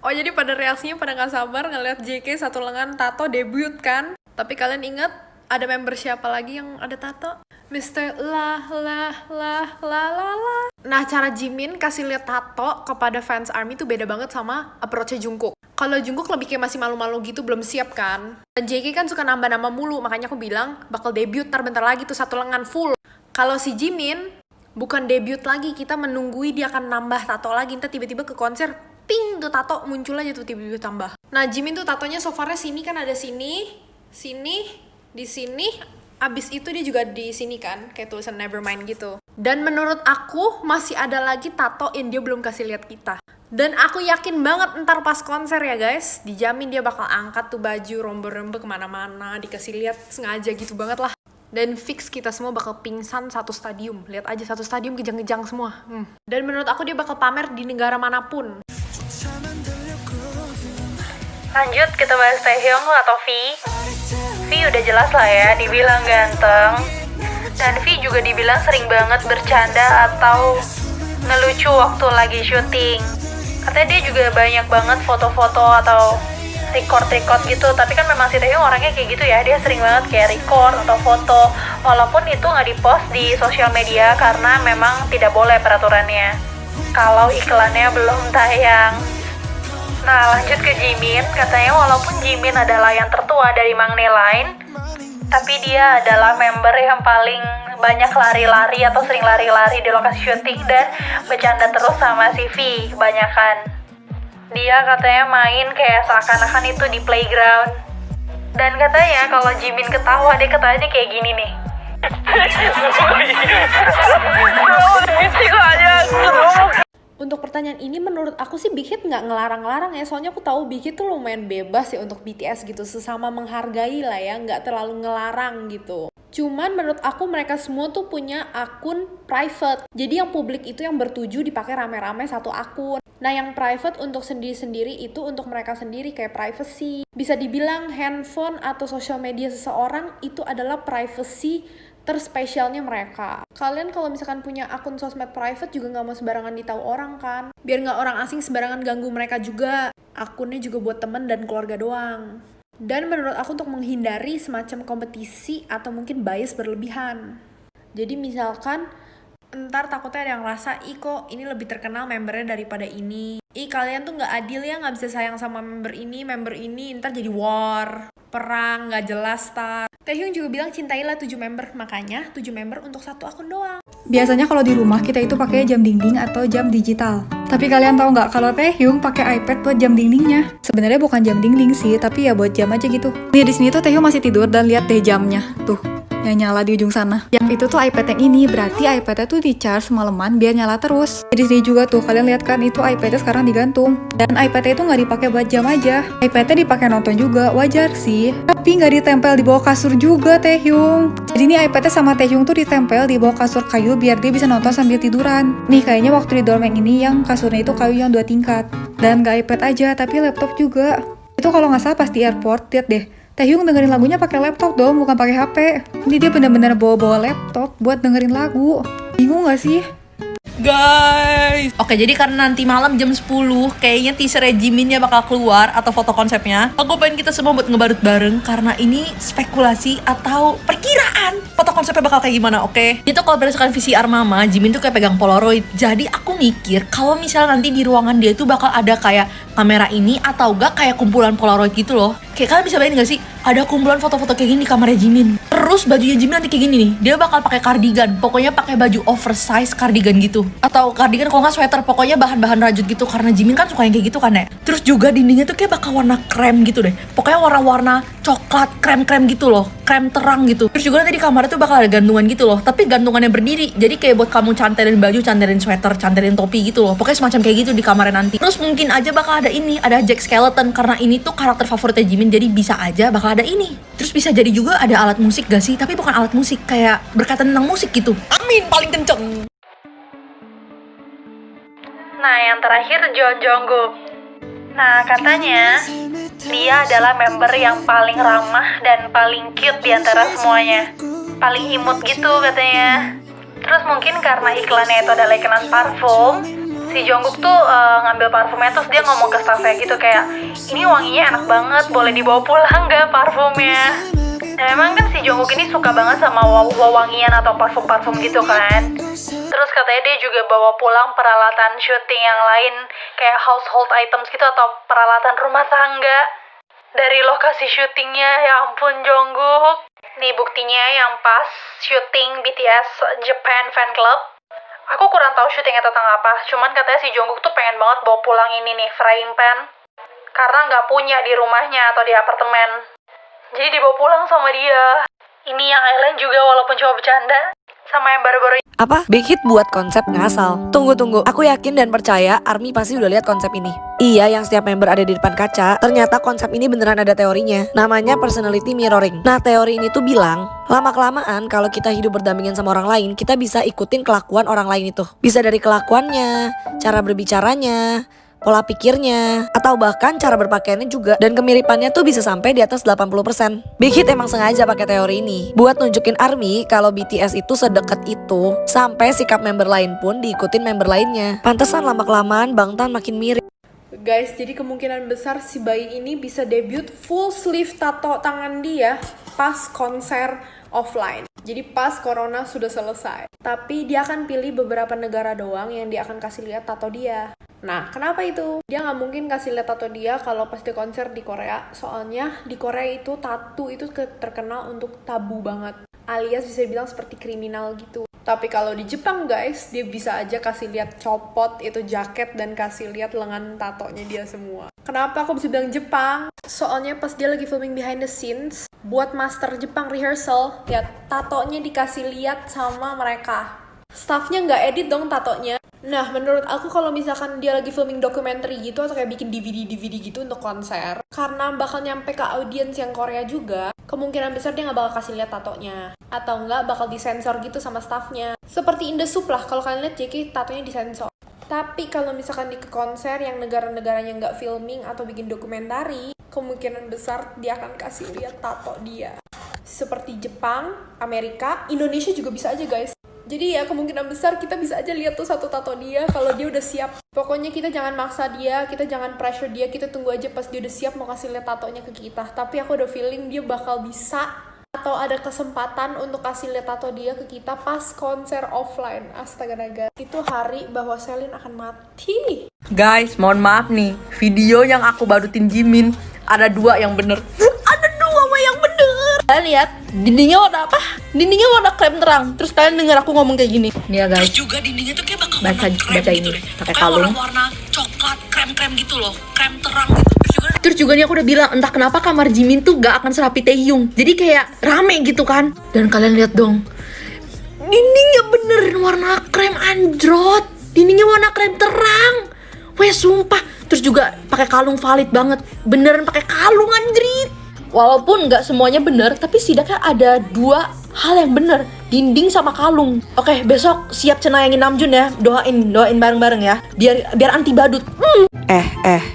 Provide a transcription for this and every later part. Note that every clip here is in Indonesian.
Oh jadi pada reaksinya pada nggak sabar ngeliat JK satu lengan tato debut kan? Tapi kalian ingat ada member siapa lagi yang ada tato? Mr. Lah lah lah lah lah lah. Nah cara Jimin kasih lihat tato kepada fans ARMY tuh beda banget sama approach-nya Jungkook. Kalau Jungkook lebih kayak masih malu-malu gitu, belum siap kan. Dan JK kan suka nambah-nambah mulu, makanya aku bilang bakal debut ntar bentar lagi tuh satu lengan full. Kalau si Jimin bukan debut lagi, kita menunggui dia akan nambah tato lagi. Ntar tiba-tiba ke konser, ping tuh tato muncul aja tuh tiba-tiba tambah. Nah Jimin tuh tatonya so farnya sini kan ada sini, di sini. Abis itu dia juga di sini kan, kayak tulisan Nevermind gitu. Dan menurut aku masih ada lagi tato yang dia belum kasih lihat kita. Dan aku yakin banget ntar pas konser ya guys, dijamin dia bakal angkat tuh baju rombe-rombe kemana-mana, dikasih lihat sengaja gitu banget lah. Dan fix kita semua bakal pingsan satu stadium. Lihat aja satu stadium kejang-kejang semua. Dan menurut aku dia bakal pamer di negara manapun. Lanjut kita bahas Taehyung atau V. V udah jelas lah ya, dibilang ganteng. Dan V juga dibilang sering banget bercanda atau ngelucu waktu lagi syuting. Katanya dia juga banyak banget foto-foto atau record gitu, tapi kan memang si Taehyung orangnya kayak gitu ya, dia sering banget kayak record atau foto, walaupun itu nggak dipost di sosial media karena memang tidak boleh peraturannya kalau iklannya belum tayang. Nah lanjut ke Jimin, katanya walaupun Jimin adalah yang tertua dari Mangne Line, tapi dia adalah member yang paling banyak lari-lari atau sering lari-lari di lokasi syuting dan bercanda terus sama si V, kebanyakan. Dia katanya main kayak seakan-akan itu di playground. Dan katanya kalau Jimin ketawa, dia ketawanya kayak gini nih. Untuk pertanyaan ini menurut aku sih Big Hit nggak ngelarang-larang ya, soalnya aku tahu Big Hit tuh lumayan bebas ya untuk BTS gitu, sesama menghargai lah ya, nggak terlalu ngelarang gitu. Cuman menurut aku mereka semua tuh punya akun private, jadi yang publik itu yang bertuju dipakai rame-rame satu akun. Nah yang private untuk sendiri-sendiri itu untuk mereka sendiri kayak privacy. Bisa dibilang handphone atau sosial media seseorang itu adalah privacy terspesialnya mereka. Kalian kalau misalkan punya akun sosmed private juga nggak mau sembarangan ditahu orang kan, biar nggak orang asing sembarangan ganggu mereka juga. Akunnya juga buat temen dan keluarga doang. Dan menurut aku untuk menghindari semacam kompetisi atau mungkin bias berlebihan. Jadi misalkan ntar takutnya ada yang ngerasa, ih kok ini lebih terkenal membernya daripada ini. Ih kalian tuh gak adil ya, gak bisa sayang sama member ini, ntar jadi war, perang, gak jelas tar. Taehyung juga bilang cintailah 7 member, makanya 7 member untuk satu akun doang. Biasanya kalau di rumah kita itu pakai jam dinding atau jam digital. Tapi kalian tahu nggak kalau Taehyung pakai iPad buat jam dindingnya? Sebenarnya bukan jam dinding sih, tapi ya buat jam aja gitu. Nih di sini tuh Taehyung masih tidur dan lihat deh jamnya. Tuh, yang nyala di ujung sana. Yang itu tuh iPad yang ini, berarti iPad-nya tuh di-charge semalaman biar nyala terus. Di sini juga tuh, kalian lihat kan itu iPad-nya sekarang digantung. Dan iPad-nya itu nggak dipakai buat jam aja. iPad-nya dipakai nonton juga, wajar sih. Tapi nggak ditempel di bawah kasur juga Taehyung. Jadi nih iPad-nya sama Taehyung tuh ditempel di bawah kasur kayu biar dia bisa nonton sambil tiduran. Nih kayaknya waktu di dorm yang ini yang kasurnya itu kayu yang 2 tingkat. Dan nggak iPad aja, tapi laptop juga. Itu kalau nggak salah pas di airport, lihat deh. Taehyung dengerin lagunya pakai laptop dong, bukan pakai HP. Ini dia bener-bener bawa-bawa laptop buat dengerin lagu. Bingung gak sih? Guys, oke, jadi karena nanti malam jam 10 kayaknya teaser Jiminnya bakal keluar atau foto konsepnya. Aku pengen kita semua buat ngebarut bareng karena ini spekulasi atau perkiraan foto konsepnya bakal kayak gimana, oke? Itu kalau berdasarkan VCR Mama, Jimin tuh kayak pegang Polaroid. Jadi aku mikir kalau misalnya nanti di ruangan dia tuh bakal ada kayak kamera ini atau gak kayak kumpulan Polaroid gitu loh. Kayak kalian bisa bayangin gak sih? Ada kumpulan foto-foto kayak gini di kamarnya Jimin. Terus bajunya Jimin nanti kayak gini nih. Dia bakal pakai kardigan. Pokoknya pakai baju oversize kardigan gitu. Atau kardigan kalau nggak sweater. Pokoknya bahan-bahan rajut gitu. Karena Jimin kan suka yang kayak gitu kan ya. Terus juga dindingnya tuh kayak bakal warna krem gitu deh. Pokoknya warna-warna coklat krem-krem gitu loh. Krem terang gitu. Terus juga nanti di kamarnya tuh bakal ada gantungan gitu loh. Tapi gantungannya berdiri. Jadi kayak buat kamu cantelin baju, cantelin sweater, cantelin topi gitu loh. Pokoknya semacam kayak gitu di kamarnya nanti. Terus mungkin aja bakal ada ini. Ada Jack Skeleton. Karena ini tuh karakter favoritnya Jimin. Jadi bisa aja bakal ada ini. Terus bisa jadi juga ada alat musik gak sih? Tapi bukan alat musik, kayak berkaitan tentang musik gitu. Amin, paling kenceng. Nah, yang terakhir Jungkook. Nah, katanya dia adalah member yang paling ramah dan paling cute di antara semuanya. Paling imut gitu katanya. Terus mungkin karena iklannya itu adalah iklan parfum, si Jungkook tuh ngambil parfumnya, terus dia ngomong ke staffnya gitu kayak, ini wanginya enak banget, boleh dibawa pulang nggak parfumnya? Nah emang kan si Jungkook ini suka banget sama wangian atau parfum-parfum gitu kan. Terus katanya dia juga bawa pulang peralatan syuting yang lain, kayak household items gitu atau peralatan rumah tangga dari lokasi syutingnya. Ya ampun Jungkook. Nih buktinya yang pas syuting BTS Japan Fan Club. Aku kurang tahu syutingnya tentang apa, cuman katanya si Jungkook tuh pengen banget bawa pulang ini nih, frying pan. Karena nggak punya di rumahnya atau di apartemen. Jadi dibawa pulang sama dia. Ini yang Island juga walaupun cuma bercanda. Sama yang baru-baru ini. Apa? Big Hit buat konsep ngasal. Tunggu. Aku yakin dan percaya ARMY pasti udah lihat konsep ini. Iya, yang setiap member ada di depan kaca. Ternyata konsep ini beneran ada teorinya. Namanya personality mirroring. Nah, teori ini tuh bilang, lama-kelamaan kalau kita hidup berdampingan sama orang lain, kita bisa ikutin kelakuan orang lain itu. Bisa dari kelakuannya, cara berbicaranya, pola pikirnya, atau bahkan cara berpakaiannya juga. Dan kemiripannya tuh bisa sampai di atas 80%. Big Hit emang sengaja pakai teori ini buat nunjukin ARMY kalau BTS itu sedekat itu, sampai sikap member lain pun diikutin member lainnya. Pantesan lama-kelamaan Bangtan makin mirip. Guys, jadi kemungkinan besar si bayi ini bisa debut full sleeve tato tangan dia pas konser offline. Jadi pas corona sudah selesai. Tapi dia akan pilih beberapa negara doang yang dia akan kasih lihat tato dia. Nah, kenapa itu? Dia nggak mungkin kasih lihat tato dia kalau pas di konser di Korea. Soalnya di Korea itu tato itu terkenal untuk tabu banget. Alias bisa dibilang seperti kriminal gitu. Tapi kalau di Jepang guys, dia bisa aja kasih lihat copot itu jaket dan kasih lihat lengan tatonya dia semua. Kenapa aku bisa bilang Jepang? Soalnya pas dia lagi filming behind the scenes buat master Jepang rehearsal, ya tatonya dikasih lihat sama mereka. Staffnya nggak edit dong tatonya. Nah, menurut aku kalau misalkan dia lagi filming dokumenter gitu atau kayak bikin DVD gitu untuk konser, karena bakal nyampe ke audiens yang Korea juga, kemungkinan besar dia nggak bakal kasih lihat tatonya. Atau nggak bakal disensor gitu sama staffnya. Seperti In The Soup lah, kalau kalian lihat JK tatonya disensor. Tapi kalau misalkan di konser yang negara-negaranya nggak filming atau bikin dokumentari, kemungkinan besar dia akan kasih lihat tato dia. Seperti Jepang, Amerika, Indonesia juga bisa aja guys. Jadi ya kemungkinan besar kita bisa aja lihat tuh satu tato dia kalau dia udah siap. Pokoknya kita jangan maksa dia, kita jangan pressure dia, kita tunggu aja pas dia udah siap mau kasih lihat tatonya ke kita. Tapi aku udah feeling dia bakal bisa atau ada kesempatan untuk kasih lihat tato dia ke kita pas konser offline. Astaga naga. Itu hari bahwa Selin akan mati. Guys, mohon maaf nih, video yang aku barutin Jimin ada 2 yang bener. Ada 2 yang bener. Kalian lihat, dindingnya warna apa? Dindingnya warna krem terang. Terus kalian denger aku ngomong kayak gini. Nih ya guys. Terus juga dindingnya tuh kayak bakal Baca gitu ini, deh. pakai Kayak kalung. warna coklat, krem-krem gitu loh. Krem terang gitu. Terus juga nih aku udah bilang, entah kenapa kamar Jimin tuh gak akan serapi Taehyung. Jadi kayak rame gitu kan. Dan kalian lihat dong, dindingnya bener warna krem anjrot. Dindingnya warna krem terang. Weh sumpah. Terus juga pakai kalung valid banget. Beneran pakai kalung anjrit. Walaupun nggak semuanya bener, tapi setidaknya ada 2 hal yang bener, dinding sama kalung. Oke, besok siap cenayangin Namjoon ya, doain bareng-bareng ya, biar anti badut.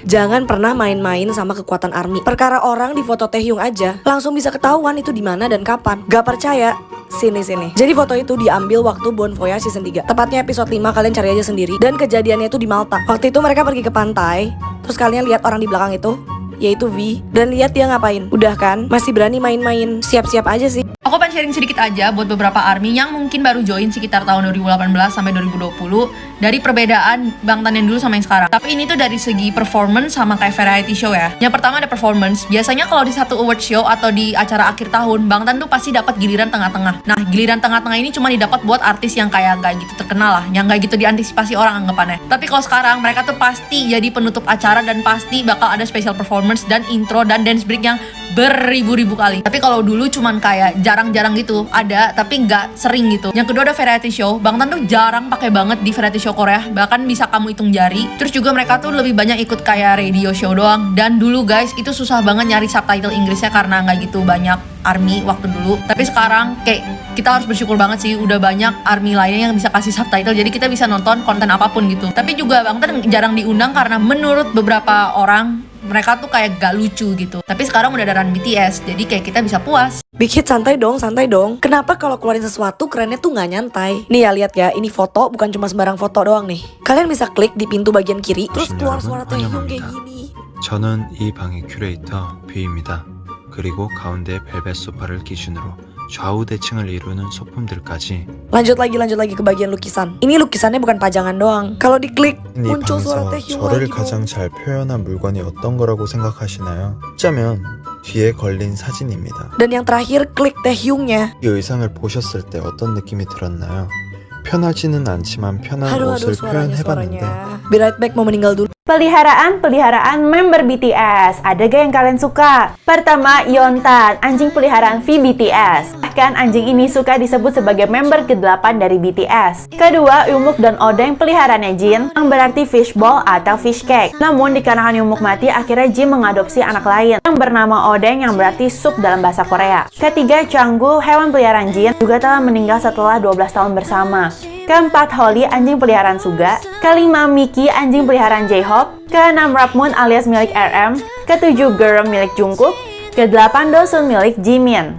Jangan pernah main-main sama kekuatan ARMY. Perkara orang di foto Taehyung aja langsung bisa ketahuan itu di mana dan kapan. Gak percaya? Sini. Jadi foto itu diambil waktu Bon Voyage season 3. Tepatnya episode 5, kalian cari aja sendiri. Dan kejadiannya itu di Malta. Waktu itu mereka pergi ke pantai, terus kalian lihat orang di belakang itu, yaitu V. Dan lihat dia ngapain. Udah kan? Masih berani main-main. Siap-siap aja sih. Aku pengen sharing sedikit aja buat beberapa ARMY yang mungkin baru join sekitar tahun 2018 sampai 2020 dari perbedaan Bangtan yang dulu sama yang sekarang. Tapi ini tuh dari segi performance sama kayak variety show ya. Yang pertama ada performance. Biasanya kalau di satu award show atau di acara akhir tahun, Bangtan tuh pasti dapat giliran tengah-tengah. Nah, giliran tengah-tengah ini cuma didapat buat artis yang kayak gak gitu terkenal lah, yang gak gitu diantisipasi orang anggapannya. Tapi kalau sekarang mereka tuh pasti jadi penutup acara dan pasti bakal ada special performance dan intro dan dance break yang beribu-ribu kali. Tapi kalau dulu cuman kayak jarang-jarang gitu ada, tapi nggak sering gitu. Yang kedua ada variety show. Bangtan tuh jarang pakai banget di variety show Korea, bahkan bisa kamu hitung jari. Terus juga mereka tuh lebih banyak ikut kayak radio show doang. Dan dulu guys itu susah banget nyari subtitle Inggrisnya karena nggak gitu banyak ARMY waktu dulu. Tapi sekarang kayak kita harus bersyukur banget sih udah banyak ARMY lainnya yang bisa kasih subtitle, jadi kita bisa nonton konten apapun gitu. Tapi juga Bangtan jarang diundang karena menurut beberapa orang mereka tuh kayak gak lucu gitu. Tapi sekarang udah ada run BTS, jadi kayak kita bisa puas. Big Hit santai dong. Kenapa kalau keluarin sesuatu kerennya tuh nggak nyantai? Nih ya, lihat ya, ini foto bukan cuma sembarang foto doang nih. Kalian bisa klik di pintu bagian kiri, terus keluar suara Taehyung kayak gini. 저는 이 방의 큐레이터 뷰입니다. 그리고 가운데 벨벳 소파를 기준으로 좌우 대칭을 이루는 소품들까지. Lanjut lagi ke bagian lukisan. Ini lukisannya bukan pajangan doang. Kalau diklik 이 muncul suara 방에서 Taehyung 저를 lagi. 가장 잘 표현한 물건이 어떤 거라고 생각하시나요? 짜면 뒤에 걸린 사진입니다. Dan yang terakhir klik Taehyungnya. 이 의상을 보셨을 때 어떤 느낌이 들었나요? 편하지는 않지만 편한 Aduh 옷을 suaranya. 표현해봤는데 Be right back, mau meninggal dulu. Peliharaan member BTS. Ada gak yang kalian suka? Pertama, Yeontan, anjing peliharaan V BTS. Bahkan anjing ini suka disebut sebagai member ke-8 dari BTS. Kedua, Yumuk dan Odeng peliharaannya Jin, yang berarti fishball atau fish cake. Namun dikarenakan Yumuk mati, akhirnya Jin mengadopsi anak lain yang bernama Odeng yang berarti sup dalam bahasa Korea. Ketiga, Changgu, hewan peliharaan Jin, juga telah meninggal setelah 12 tahun bersama. Keempat, Holly, anjing peliharaan Suga. Kelima, Mickey, anjing peliharaan J-Hope. Keenam, Rapmoon alias milik RM. Ketujuh, Girl milik Jungkook. Kedelapan, Dosun milik Jimin.